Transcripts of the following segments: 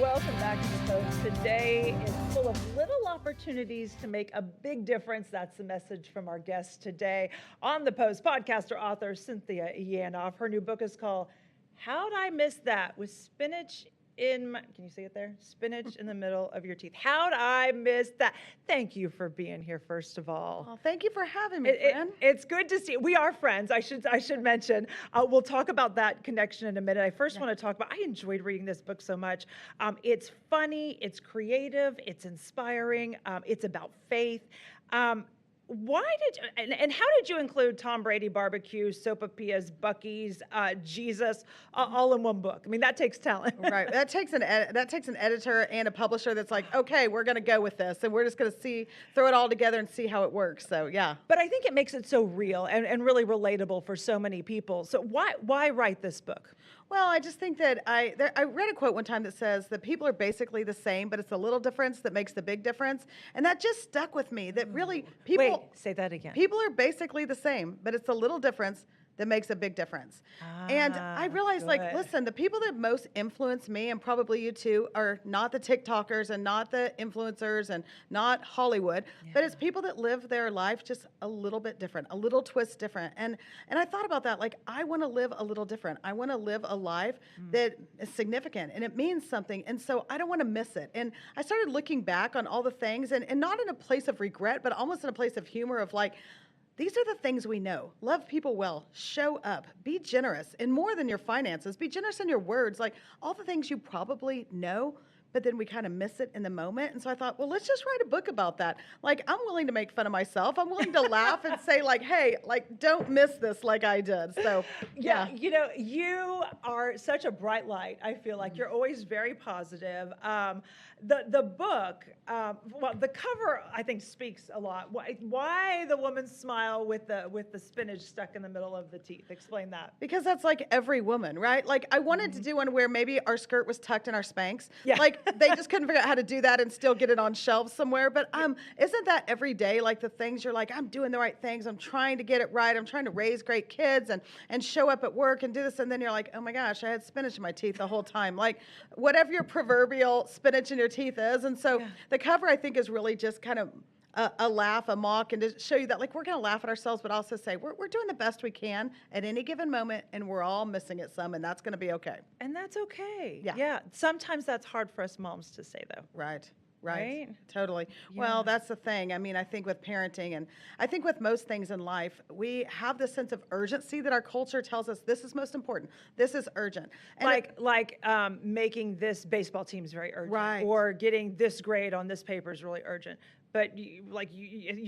Welcome back to the Post. Today is full of little opportunities to make a big difference. That's the message from our guest today on the Post. Podcaster, author Cynthia Yanof. Her new book is called How'd I Miss That? With spinach in my, can you see it there? Spinach in the middle of your teeth. How'd I miss that? Thank you for being here, first of all. Oh, thank you for having me, friend. It's good to see. We are friends. I should mention. We'll talk about that connection in a minute. I first want to talk about. I enjoyed reading this book so much. It's funny. It's creative. It's inspiring. It's about faith. Why did you, and how did you include Tom Brady barbecue, sopapillas, Buc-ee's, Jesus, all in one book? I mean, that takes talent. Right. That takes an editor and a publisher that's like, okay, we're going to go with this, and we're just going to throw it all together and see how it works. So yeah. But I think it makes it so real and really relatable for so many people. So why write this book? Well, I just think that I read a quote one time that says that people are basically the same, but it's a little difference that makes the big difference. And that just stuck with me, that really people... Wait, say that again. People are basically the same, but it's a little difference that makes a big difference. And I realized, good. Listen, the people that most influence me, and probably you too, are not the TikTokers and not the influencers and not Hollywood, but it's people that live their life just a little bit different, a little twist different. And I thought about that, like, I want to live a little different. I want to live a life that is significant and it means something. And so I don't want to miss it. And I started looking back on all the things, and not in a place of regret, but almost in a place of humor of like, these are the things we know. Love people well, show up, be generous, and more than your finances, be generous in your words, like all the things you probably know, but then we kind of miss it in the moment. And so I thought, well, let's just write a book about that. Like, I'm willing to make fun of myself. I'm willing to laugh and say, like, hey, like, don't miss this like I did. So, yeah. You know, you are such a bright light. I feel like you're always very positive. The book, well, the cover, I think, speaks a lot. Why the woman's smile with the spinach stuck in the middle of the teeth? Explain that. Because that's like every woman, right? Like, I wanted to do one where maybe our skirt was tucked in our Spanx. Yeah. Like, they just couldn't figure out how to do that and still get it on shelves somewhere. But isn't that every day? Like the things you're like, I'm doing the right things. I'm trying to get it right. I'm trying to raise great kids and show up at work and do this. And then you're like, oh my gosh, I had spinach in my teeth the whole time. Like whatever your proverbial spinach in your teeth is. And so the cover, I think, is really just kind of a laugh, a mock, and to show you that, like, we're going to laugh at ourselves, but also say we're doing the best we can at any given moment, and we're all missing it some, and that's going to be okay. And that's okay. Yeah. Sometimes that's hard for us moms to say, though. Right. Right? Totally. Yeah. Well, that's the thing. I mean, I think with parenting, and I think with most things in life, we have this sense of urgency that our culture tells us this is most important. This is urgent. And like making this baseball team is very urgent. Right. Or getting this grade on this paper is really urgent. But you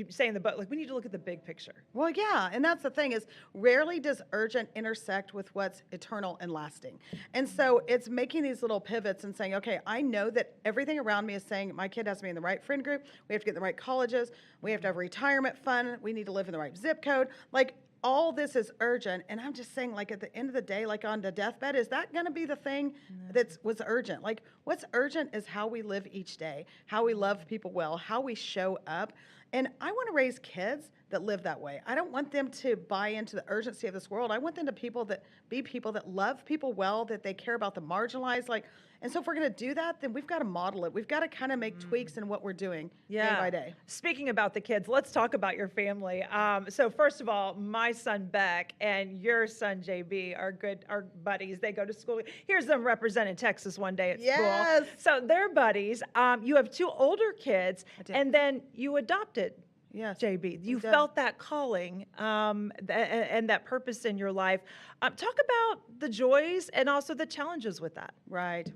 say in the book, like, we need to look at the big picture. Well, yeah, and that's the thing is rarely does urgent intersect with what's eternal and lasting. And so it's making these little pivots and saying, okay, I know that everything around me is saying my kid has to be in the right friend group. We have to get in the right colleges. We have to have a retirement fund. We need to live in the right zip code. Like, all this is urgent, and I'm just saying, like, at the end of the day, like on the deathbed, is that going to be the thing that was urgent? Like, what's urgent is how we live each day, how we love people well, how we show up. And I want to raise kids that live that way. I don't want them to buy into the urgency of this world. I want them to be people that love people well, that they care about the marginalized. Like, and so if we're going to do that, then we've got to model it. We've got to kind of make tweaks in what we're doing day by day. Speaking about the kids, let's talk about your family. So first of all, my son Beck and your son JB are buddies. They go to school. Here's them representing Texas one day at school. So they're buddies. You have two older kids, and then you adopted. Yes, JB, you felt that calling and that purpose in your life. Talk about the joys and also the challenges with that. Right.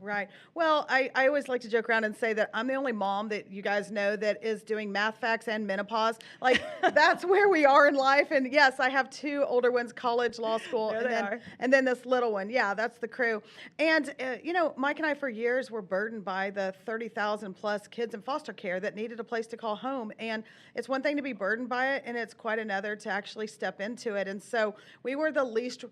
Well, I always like to joke around and say that I'm the only mom that you guys know that is doing math facts and menopause. Like, that's where we are in life. And yes, I have two older ones, college, law school, and then this little one. Yeah, that's the crew. And, Mike and I for years were burdened by the 30,000 plus kids in foster care that needed a place to call home. And it's one thing to be burdened by it, and it's quite another to actually step into it. And so we were the least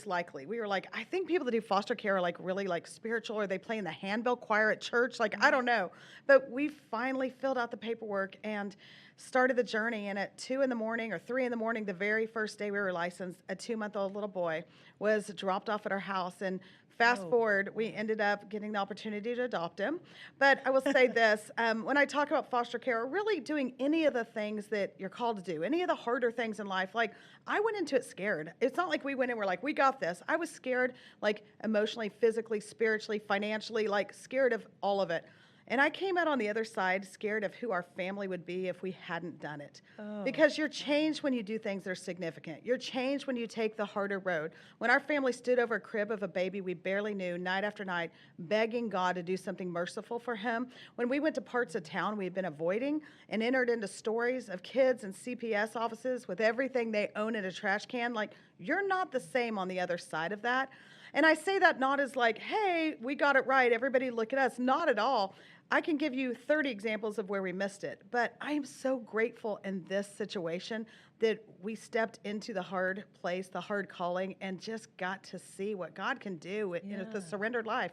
likely. We were like, I think people that do foster care are like really like spiritual, or they play in the handbell choir at church. Like, I don't know. But we finally filled out the paperwork and started the journey. And at 2 in the morning or 3 in the morning, the very first day we were licensed, a 2-month-old little boy was dropped off at our house. And Fast Oh. forward, we ended up getting the opportunity to adopt him. But I will say this, when I talk about foster care, or really doing any of the things that you're called to do, any of the harder things in life, like I went into it scared. It's not like we went in, we're like, we got this. I was scared, like emotionally, physically, spiritually, financially, like scared of all of it. And I came out on the other side scared of who our family would be if we hadn't done it. Oh. Because you're changed when you do things that are significant. You're changed when you take the harder road. When our family stood over a crib of a baby we barely knew night after night, begging God to do something merciful for him. When we went to parts of town we had been avoiding and entered into stories of kids in CPS offices with everything they own in a trash can, like, you're not the same on the other side of that. And I say that not as like, hey, we got it right, everybody look at us. Not at all. I can give you 30 examples of where we missed it, but I am so grateful in this situation that we stepped into the hard place, the hard calling, and just got to see what God can do with the surrendered life.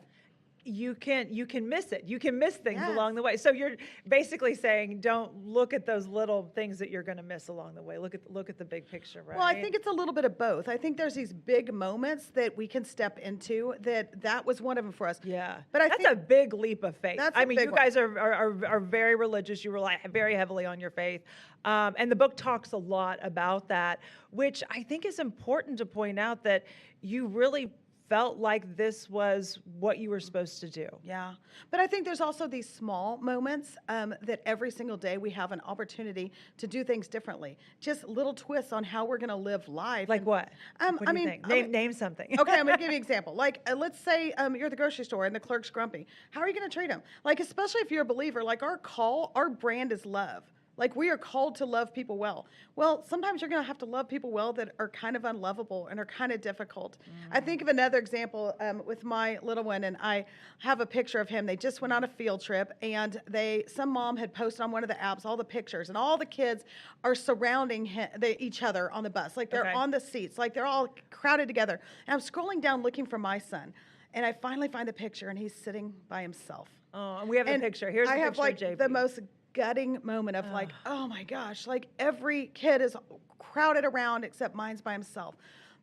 You can miss it. You can miss things Yes. along the way. So you're basically saying, don't look at those little things that you're going to miss along the way. Look at the big picture, right? Well, I think it's a little bit of both. I think there's these big moments that we can step into that was one of them for us. Yeah, But I that's think a big leap of faith. That's I a mean, big you one. guys are very religious. You rely very heavily on your faith, and the book talks a lot about that, which I think is important to point out that you really felt like this was what you were supposed to do. Yeah. But I think there's also these small moments that every single day we have an opportunity to do things differently. Just little twists on how we're going to live life. Like And, what? What do I you mean, think? Name something. okay, I'm going to give you an example. Like, let's say you're at the grocery store and the clerk's grumpy. How are you going to treat him? Like, especially if you're a believer, like our brand is love. Like, we are called to love people well. Well, sometimes you're going to have to love people well that are kind of unlovable and are kind of difficult. I think of another example with my little one, and I have a picture of him. They just went on a field trip, and some mom had posted on one of the apps all the pictures, and all the kids are surrounding each other on the bus. Like, they're Okay. on the seats. Like, they're all crowded together. And I'm scrolling down looking for my son, and I finally find the picture, and he's sitting by himself. Oh, and we have a And picture. Here's I a have picture like of JB. the most gutting moment of like, oh my gosh, like every kid is crowded around except mine's by himself.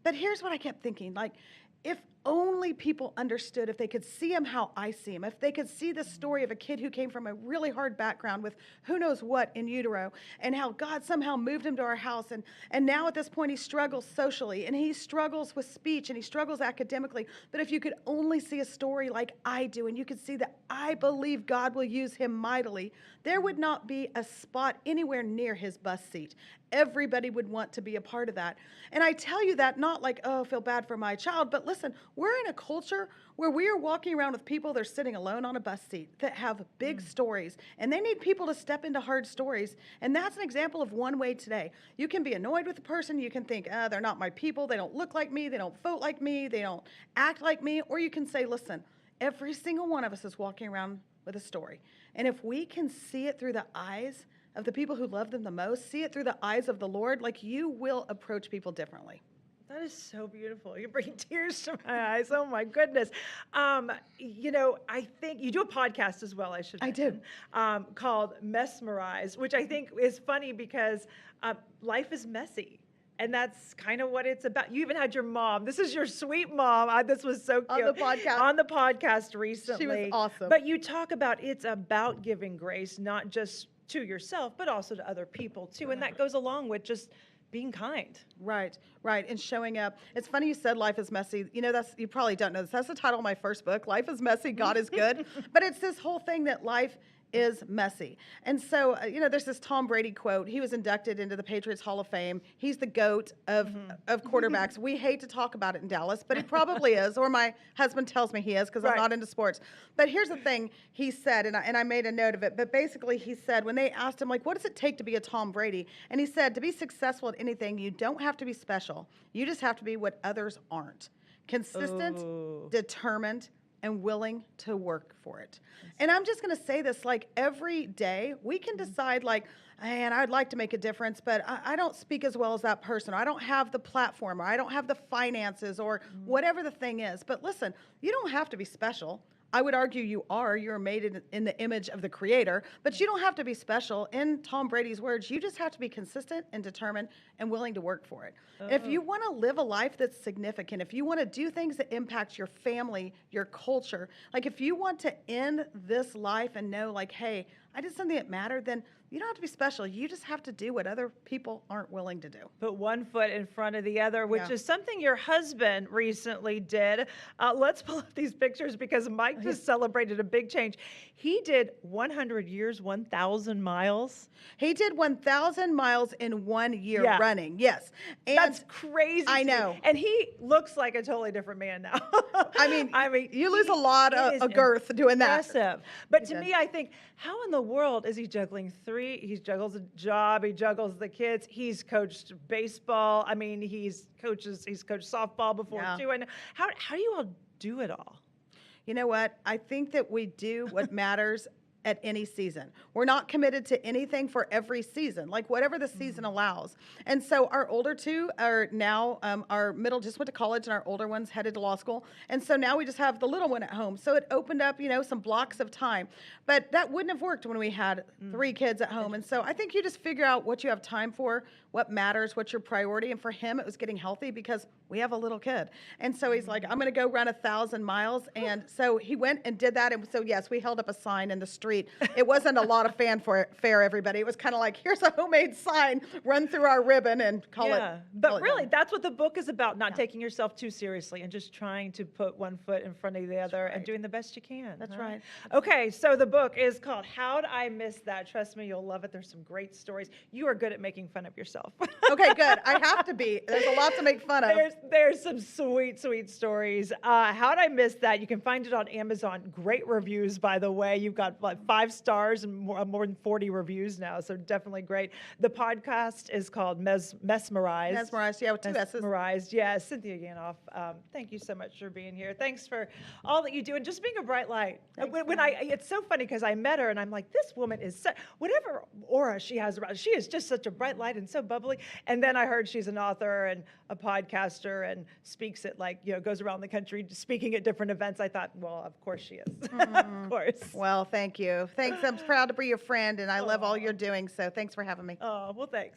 But here's what I kept thinking, like, if only people understood, if they could see him how I see him, if they could see the story of a kid who came from a really hard background with who knows what in utero, and how God somehow moved him to our house, and now at this point he struggles socially, and he struggles with speech, and he struggles academically. But if you could only see a story like I do, and you could see that I believe God will use him mightily, there would not be a spot anywhere near his bus seat. Everybody would want to be a part of that. And I tell you that not like, oh, I feel bad for my child, but listen, we're in a culture where we are walking around with people that are sitting alone on a bus seat that have big stories, and they need people to step into hard stories. And that's an example of one way today. You can be annoyed with the person. You can think, they're not my people. They don't look like me. They don't vote like me. They don't act like me. Or you can say, listen, every single one of us is walking around with a story. And if we can see it through the eyes of the people who love them the most, see it through the eyes of the Lord, like, you will approach people differently. That is so beautiful. You're bringing tears to my eyes. Oh my goodness. I think you do a podcast as well, I should mention, called Mesmerize, which I think is funny because life is messy. And that's kind of what it's about. You even had your mom. This is your sweet mom. This was so cute. On the podcast recently. She was awesome. But you talk about it's about giving grace, not just to yourself, but also to other people too. And that goes along with just being kind. Right. And showing up. It's funny you said life is messy. You probably don't know this. That's the title of my first book, Life is Messy, God is Good. But it's this whole thing that life is messy. And so, there's this Tom Brady quote. He was inducted into the Patriots Hall of Fame. He's the GOAT of quarterbacks. We hate to talk about it in Dallas, but he probably is, or my husband tells me he is because I'm not into sports. But here's the thing he said, and I made a note of it, but basically he said, when they asked him, like, what does it take to be a Tom Brady? And he said, to be successful at anything, you don't have to be special. You just have to be what others aren't. Consistent, determined, and willing to work for it. And I'm just going to say this, like, every day we can decide, like, man, I'd like to make a difference, but I don't speak as well as that person, or I don't have the platform, or I don't have the finances, or whatever the thing is. But listen, you don't have to be special. I would argue you're made in the image of the creator, but you don't have to be special. In Tom Brady's words, you just have to be consistent and determined and willing to work for it. If you want to live a life that's significant, if you want to do things that impact your family, your culture, like if you want to end this life and know like, hey, I did something that mattered, then you don't have to be special. You just have to do what other people aren't willing to do. Put one foot in front of the other, which Yeah. is something your husband recently did. Let's pull up these pictures because Mike just celebrated a big change. He did 100 years, 1,000 miles. He did 1,000 miles in 1 year Yeah. running. Yes. And That's crazy. I to me. know. And he looks like a totally different man now. I mean, you lose a lot it is of girth doing that. impressive. But He to did. me, I think, how in the world is he juggling three? He juggles a job, he juggles the kids, he's coached baseball. I mean, he's coached softball before Yeah. too. And how do you all do it all? You know what? I think that we do what matters at any season. We're not committed to anything for every season, like whatever the season allows. And so our older two are now, our middle just went to college and our older one's headed to law school. And so now we just have the little one at home. So it opened up, some blocks of time. But that wouldn't have worked when we had 3 kids at home. And so I think you just figure out what you have time for, what matters, what's your priority. And for him, it was getting healthy because we have a little kid. And so he's like, I'm going to go run 1,000 miles. And so he went and did that. And so, yes, we held up a sign in the street. It wasn't a lot of fanfare, everybody. It was kind of like, here's a homemade sign, run through our ribbon and call it. But really, that's what the book is about, not taking yourself too seriously and just trying to put one foot in front of the other and right. doing the best you can. That's huh? right. Okay, so the book is called How'd I Miss That? Trust me, you'll love it. There's some great stories. You are good at making fun of yourself. Okay, good. I have to be. There's a lot to make fun of. There's some sweet stories. How'd I Miss That? You can find it on Amazon. Great reviews, by the way. You've got like 5 stars and more than 40 reviews now, so definitely great. The podcast is called Mesmerized. Mesmerized, yeah, with 2 S's. Mesmerized, yeah. Cynthia Yanof, thank you so much for being here. Thanks for all that you do and just being a bright light. It's so funny because I met her and I'm like, this woman is whatever aura she has around, she is just such a bright light and so bubbly. And then I heard she's an author and a podcaster and speaks at goes around the country speaking at different events. I thought, well, of course she is. Of course. Well, thank you. Thanks. I'm proud to be your friend, and I love all you're doing, so thanks for having me. Oh, well, thanks.